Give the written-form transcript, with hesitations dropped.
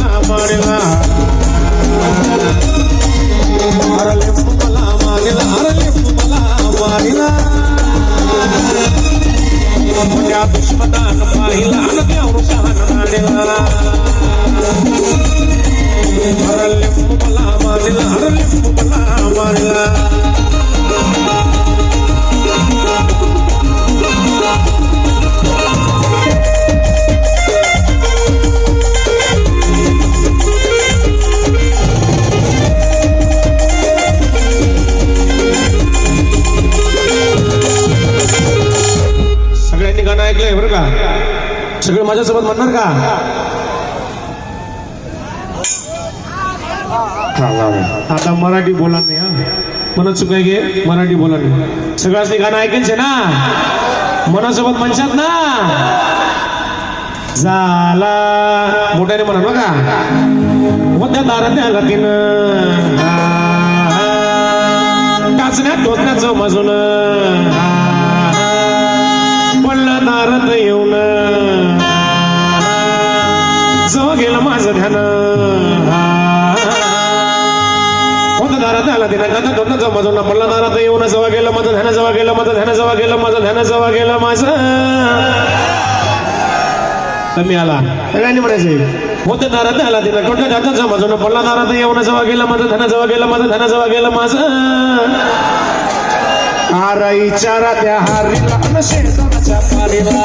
मला मारला अरे लिंबू मला मारला अरे लिंबू मला मारला त्या दुश्मनान पाहिला आणि त्या वृषान मारला अरे लिंबू मला मारला अरे लिंबू मला मारला सगळ्यांनी गाणं ऐकलंय बरं का सगळे माझ्यासोबत म्हणणार का आता मराठी बोला नाही हा म्हणत चुकाय गे मराठी बोला नाही सगळ्यांनी गाणं ऐकायचे ना मनासोबत म्हणशात ना झाला मोठ्याने म्हणा बघा मोठ्या दारात आला तिनं टाचण्यात टोचण्याचं मजून पडलं दारात येऊन जवळ गेलं माझं ध्यान होतं दारात आला तिनं गाता टोचण्याचं मजून पडलं दारात येऊन जवळ गेलं माझं ध्यान जवळ गेलं माझं ध्यान जवळ गेलं माझं ध्यान जवळ गेलं माझं कमी आला सगळ्यांनी म्हणायचे होते दारात आला तिला कोणत्या दाताचं माझं पडला दारात येऊन जवळ गेलं माझं ध्यान जवळ गेलं माझं ध्यान जवळ गेलं माझं आराई चारा त्या हारीला शेजाराच्या पारीला